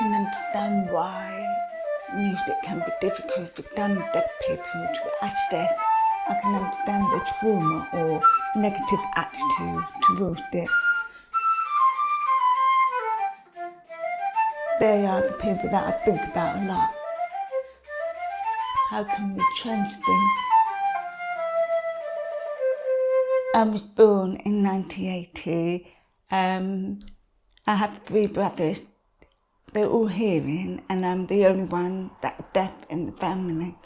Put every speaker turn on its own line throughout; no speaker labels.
can understand why music can be difficult for deaf people to access. I can understand the trauma or negative attitude towards it. They are the people that I think about a lot. How can we change things? I was born in 1980. I have 3 brothers. They're all hearing, and I'm the only one that's deaf in the family.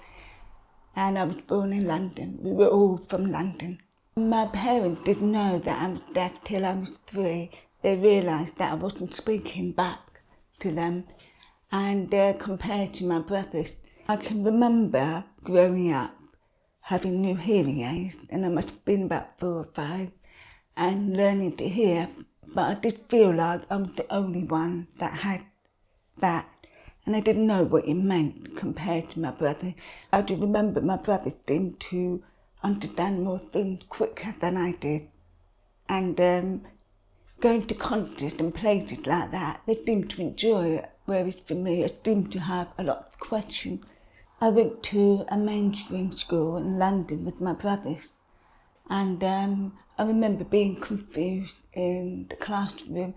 And I was born in London. We were all from London. My parents didn't know that I was deaf till I was 3. They realised that I wasn't speaking back to them. And compared to my brothers, I can remember growing up having new hearing aids, and I must have been about 4 or 5, and learning to hear. But I did feel like I was the only one that had that, and I didn't know what it meant compared to my brother. I do remember my brother seemed to understand more things quicker than I did, and going to concerts and places like that, they seemed to enjoy it, whereas for me, I seemed to have a lot of questions. I went to a mainstream school in London with my brothers, and I remember being confused in the classroom.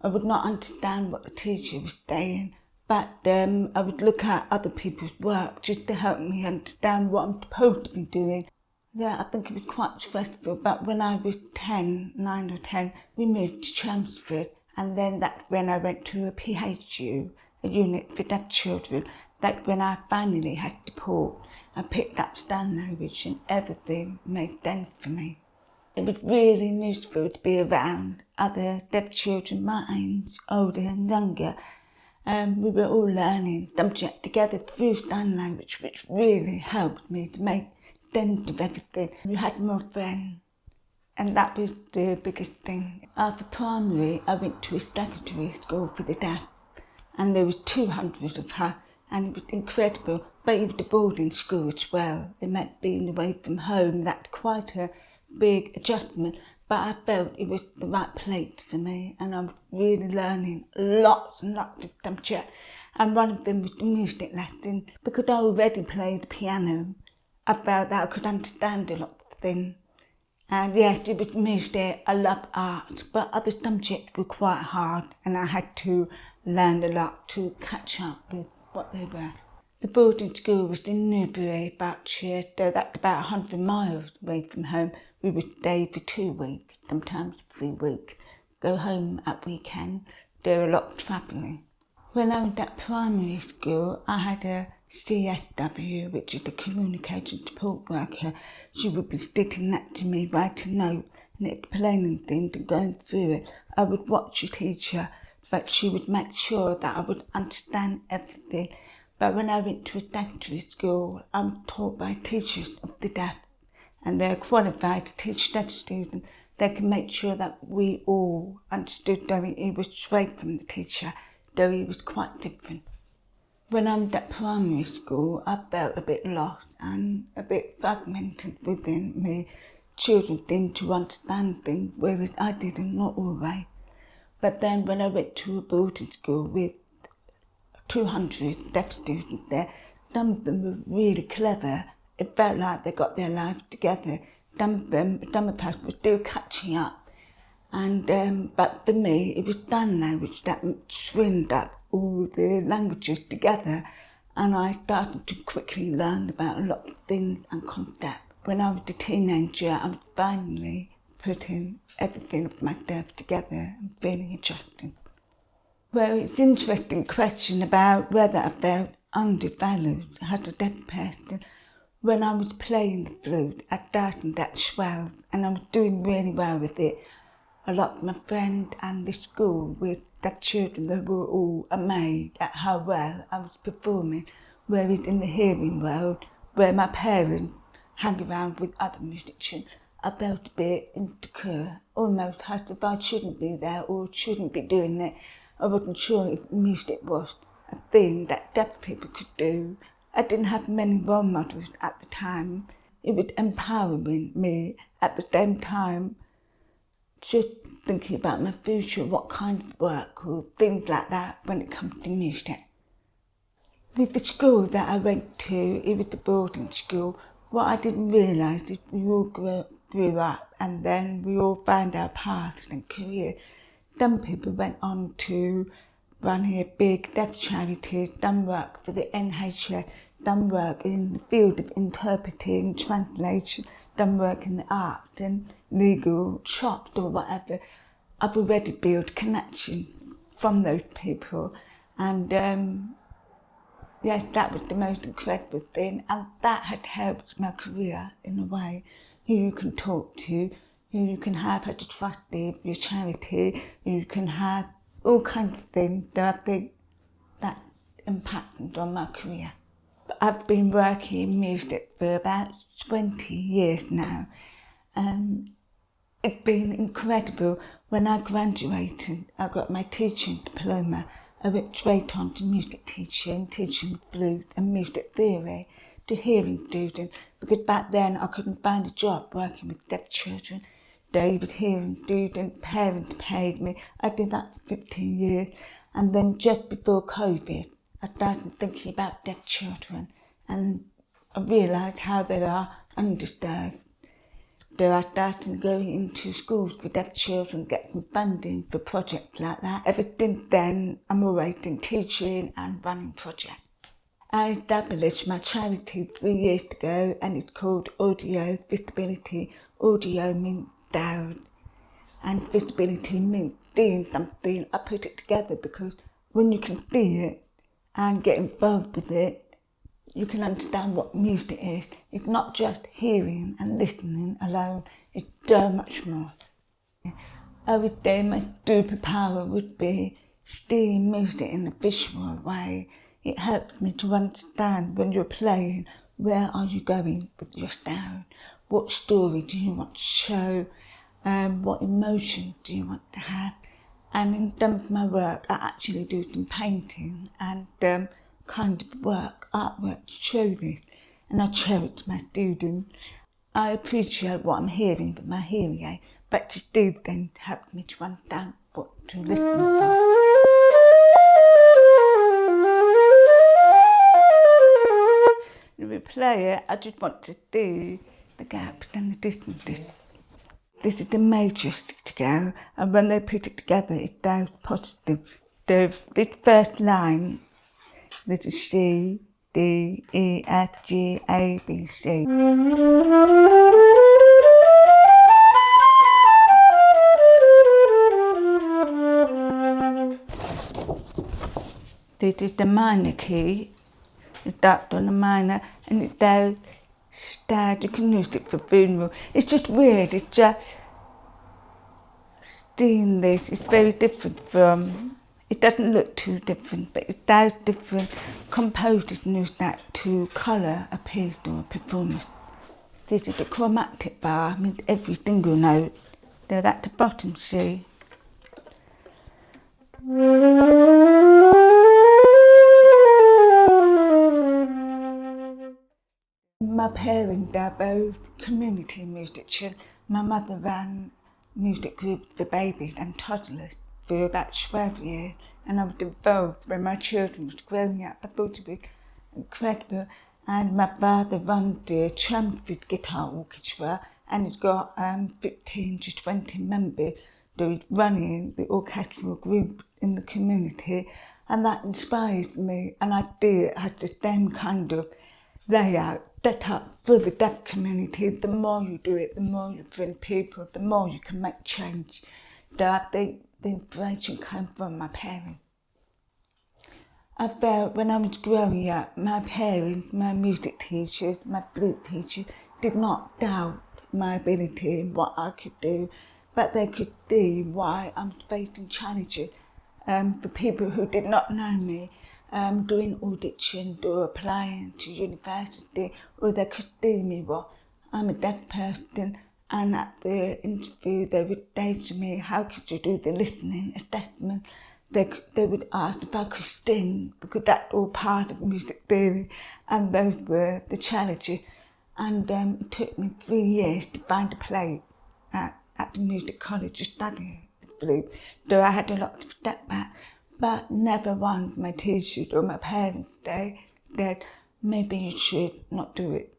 I would not understand what the teacher was saying, but I would look at other people's work just to help me understand what I'm supposed to be doing. Yeah, I think it was quite stressful, but when I was 9 or 10, we moved to Chelmsford, and then that's when I went to a PHU, a unit for deaf children. That's when I finally had support. I picked up sign language and everything made sense for me. It was really useful to be around other deaf children my age, older and younger. We were all learning subject together through sign language, which really helped me to make sense of everything. We had more friends, and that was the biggest thing. After primary, I went to a secondary school for the deaf, and there was 200 of her, and it was incredible. But it was a boarding school as well. It meant being away from home. That's quite a big adjustment, but I felt it was the right place for me, and I was really learning lots and lots of subjects. And one of them was the music lesson. Because I already played the piano, I felt that I could understand a lot of things. And yes, it was music, I love art, but other subjects were quite hard, and I had to learn a lot to catch up with what they were. The boarding school was in Newbury, Berkshire, so that's about 100 miles away from home. We would stay for 2 weeks, sometimes 3 weeks, go home at weekend, do a lot of travelling. When I was at primary school, I had a CSW, which is a communication support worker. She would be sitting next to me, writing notes and explaining things and going through it. I would watch a teacher, but she would make sure that I would understand everything. But when I went to a secondary school, I was taught by teachers of the deaf, and they're qualified to teach deaf students. They can make sure that we all understood, though it was straight from the teacher, though he was quite different. When I was at primary school, I felt a bit lost and a bit fragmented within me. Children seemed to understand things, whereas I didn't, not always. But then when I went to a boarding school with 200 deaf students there, some of them were really clever. It felt like they got their lives together. Some of us were still catching up. And but for me, it was sign language that stringed up all the languages together, and I started to quickly learn about a lot of things and concepts. When I was a teenager, I was finally putting everything of myself together and feeling adjusted. Well, it's an interesting question about whether I felt undervalued as a deaf person. When I was playing the flute, I started at 12, and I was doing really well with it. A lot of my friends and the school with deaf children, they were all amazed at how well I was performing. Whereas in the hearing world, where my parents hang around with other musicians, I felt a bit insecure, almost as if I shouldn't be there or shouldn't be doing it. I wasn't sure if music was a thing that deaf people could do. I didn't have many role models at the time. It was empowering me at the same time, just thinking about my future, what kind of work or things like that when it comes to music. With the school that I went to, it was the boarding school. What I didn't realise is we all grew up and then we all found our paths and careers. Some people went on to run here big deaf charities, done work for the NHS, done work in the field of interpreting, translation, done work in the arts and legal shops or whatever. I've already built connections from those people, and yes, that was the most incredible thing, and that had helped my career in a way. Who you can talk to, who you can have as a trustee of your charity, who you can have all kinds of things that I think that impacted on my career. But I've been working in music for about 20 years now. It's been incredible. When I graduated, I got my teaching diploma. I went straight on to music teaching flute and music theory to hearing students, because back then I couldn't find a job working with deaf children. David, hearing students, parents paid me. I did that for 15 years. And then just before COVID, I started thinking about deaf children, and I realised how they are underserved. So I started going into schools for deaf children, getting funding for projects like that. Ever since then, I'm always in teaching and running projects. I established my charity 3 years ago, and it's called Audio Visibility. Audio means sound, and visibility means seeing something. I put it together because when you can see it and get involved with it, you can understand what music is. It's not just hearing and listening alone, it's so much more. I would say my superpower would be seeing music in a visual way. It helps me to understand when you're playing, where are you going with your sound? What story do you want to show? What emotion do you want to have? And in some of my work, I actually do some painting and kind of artwork to show this, and I show it to my students. I appreciate what I'm hearing with my hearing aid, but to do things helps me to understand what to listen for. If we play it, I just want to see the gaps and the distances. This is the major scale, and when they put it together, it sounds positive. So this first line, this is C, D, E, F, G, A, B, C. This is the minor key, it's dark on the minor, and it does stairs. You can use it for funeral. It's just weird, it's just seeing this, it's very different from, it doesn't look too different, but it does different. Composers use that to colour a piece or a performance. This is the chromatic bar, means every single note. So that's the bottom C. My parents are both community musicians. My mother ran music groups for babies and toddlers for about 12 years, and I was involved when my children was growing up. I thought it was incredible. And my father runs the Chelmsford Guitar Orchestra, and he's got 15 to 20 members. So he's running the orchestral group in the community, and that inspires me. And I do it has the same kind of layout set up for the deaf community. The more you do it, the more you bring people, the more you can make change. So I think the inspiration came from my parents. I felt when I was growing up, my parents, my music teachers, my flute teachers did not doubt my ability and what I could do, but they could see why I'm facing challenges for people who did not know me. Doing auditions or applying to university, or they could see me, well, I'm a deaf person, and at the interview they would say to me, how could you do the listening assessment? They would ask if I could sing, because that's all part of music theory, and those were the challenges. And it took me 3 years to find a place at at the music college to study the flute, though I had a lot to step back, but never once my teachers or my parents said, maybe you should not do it.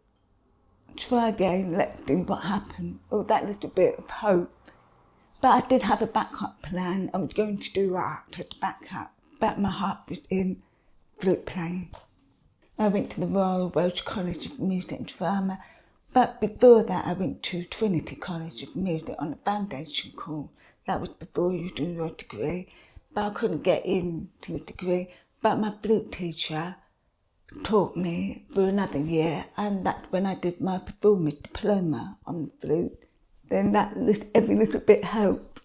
Try again, let's see what happened, or that little bit of hope. But I did have a backup plan. I was going to do art at the backup, but my heart was in flute playing. I went to the Royal Welsh College of Music and Drama, but before that I went to Trinity College of Music on a foundation course. That was before you do your degree, but I couldn't get into the degree. But my flute teacher taught me for another year, and that's when I did my performance diploma on the flute. Then every little bit helped.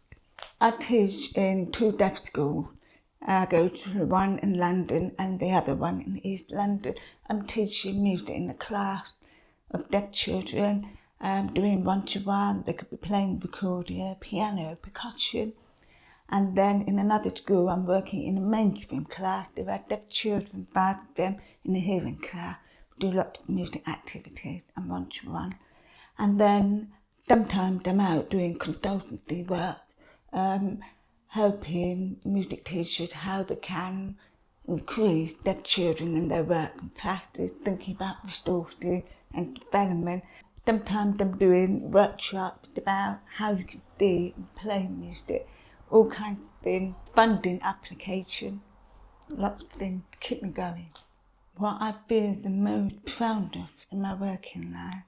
I teach in 2 deaf schools. I go to the one in London and the other one in East London. I'm teaching music in a class of deaf children, doing one-to-one. They could be playing the accordion, piano, percussion. And then in another school, I'm working in a mainstream class. There are deaf children, 5 of them, in a hearing class. We do lots of music activities and one-to-one. And then sometimes I'm out doing consultancy work, helping music teachers how they can increase deaf children in their work and practice, thinking about restorative and development. Sometimes I'm doing workshops about how you can see and play music, all kinds of things, funding application, lots of things to keep me going. What I feel the most proud of in my working life,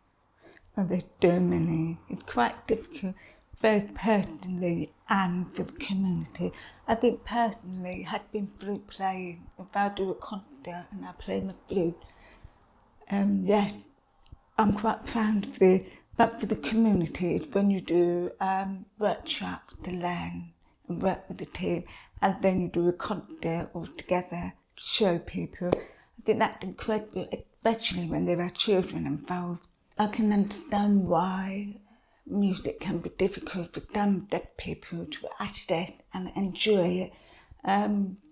well, there's so many. It's quite difficult, both personally and for the community. I think personally, had been flute playing. If I do a concert and I play my flute, yes, I'm quite proud of it. But for the community, it's when you do workshops to learn and work with the team, and then you do a concert all together to show people. I think that's incredible, especially when there are children involved. I can understand why music can be difficult for some deaf people to access and enjoy it.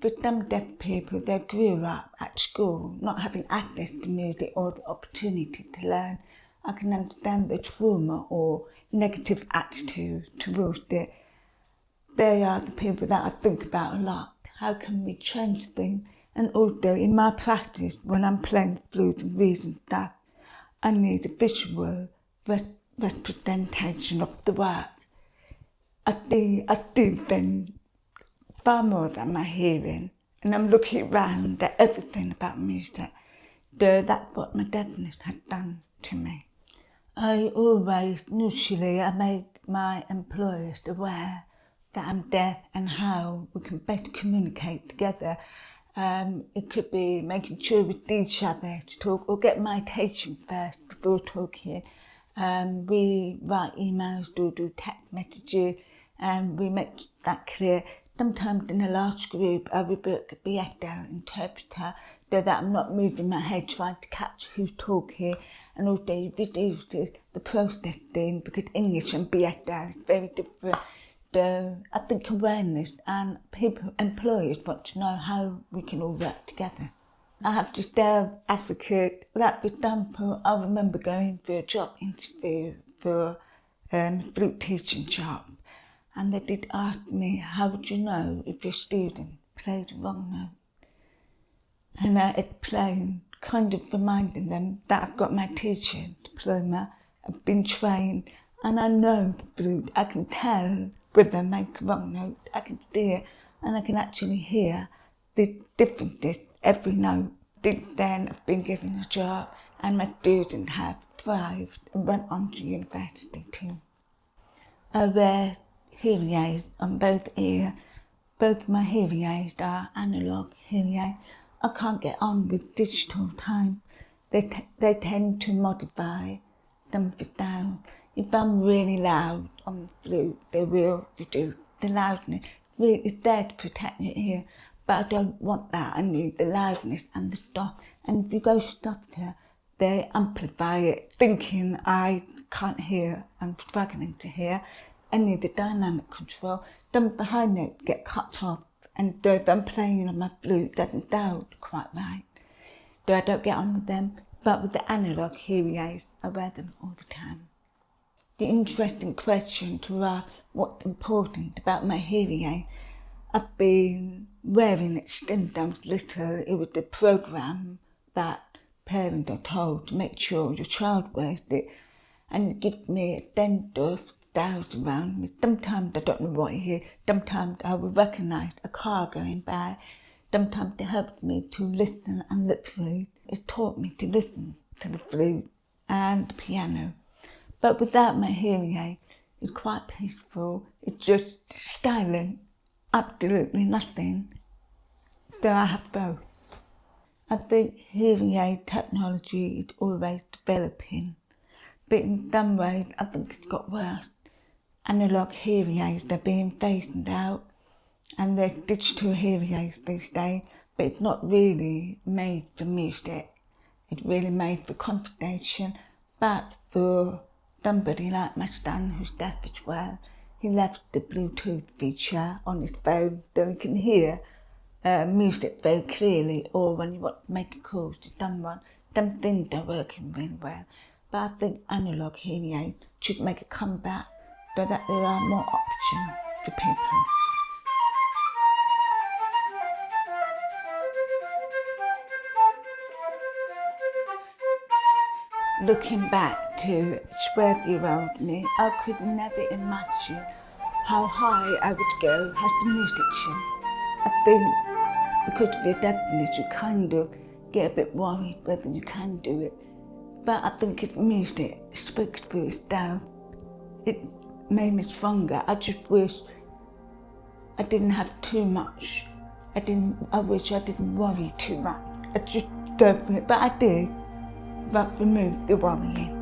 For some deaf people, they grew up at school not having access to music or the opportunity to learn. I can understand the trauma or negative attitude towards it. They are the people that I think about a lot. How can we change things? And also in my practice, when I'm playing flute and reading stuff, I need a visual representation of the work. I do things far more than my hearing, and I'm looking around at everything about music. So that's what my deafness has done to me. Usually I make my employers aware that I'm deaf and how we can better communicate together. It could be making sure we see each other to talk, or get my attention first before talking. We write emails, do text messages, and we make that clear. Sometimes in a large group, I will book a BSL interpreter so that I'm not moving my head trying to catch who's talking, and also reduce the processing, because English and BSL is very different. So I think awareness, and employers want to know how we can all work together. I have to stay advocate. Like, for example, I remember going for a job interview for a flute teaching job, and they did ask me, how would you know if your student played the wrong note? And I explained, kind of reminding them that I've got my teaching diploma, I've been trained, and I know the flute. I can tell whether they make a wrong note, I can see it, and I can actually hear the differences every note. Since then, I've been given a job, and my students have thrived and went on to university too. I wear hearing aids on both ears. Both my hearing aids are analogue hearing aids. I can't get on with digital time. They tend to modify them for sound. If I'm really loud on the flute, they will reduce the loudness. It's there to protect your ear, but I don't want that. I need the loudness and the stop. And if you go softer, they amplify it, thinking I can't hear, I'm struggling to hear. I need the dynamic control. Then behind notes get cut off, and if I'm playing on my flute, it doesn't sound quite right. So I don't get on with them, but with the analogue hearing aids, I wear them all the time. the interesting question to ask what's important about my hearing aid. I've been wearing it since I was little. It was the programme that parents are told to make sure your child wears it, and it gives me a dent of styles around me. Sometimes I don't know what it is. Sometimes I will recognise a car going by. Sometimes it helps me to listen and look through. It taught me to listen to the flute and the piano. But without my hearing aid, it's quite peaceful. It's just silent, absolutely nothing. So I have both. I think hearing aid technology is always developing, but in some ways I think it's got worse. Analogue hearing aids are being phased out, and there's digital hearing aids these days, but it's not really made for music. It's really made for conversation, but for somebody like my son who's deaf as well. He left the Bluetooth feature on his phone so he can hear music very clearly, or when you want to make a call to someone, some things are working really well. But I think analogue hearing aids should make a comeback so that there are more options for people. Looking back to 12-year-old me, I could never imagine how high I would go as a musician. I think because of your deafness, you kind of get a bit worried whether you can do it. But I think it's music, it speaks for itself. It made me stronger. I just wish I didn't have too much. I wish I didn't worry too much. I just go for it, but I did. But remove the worrying.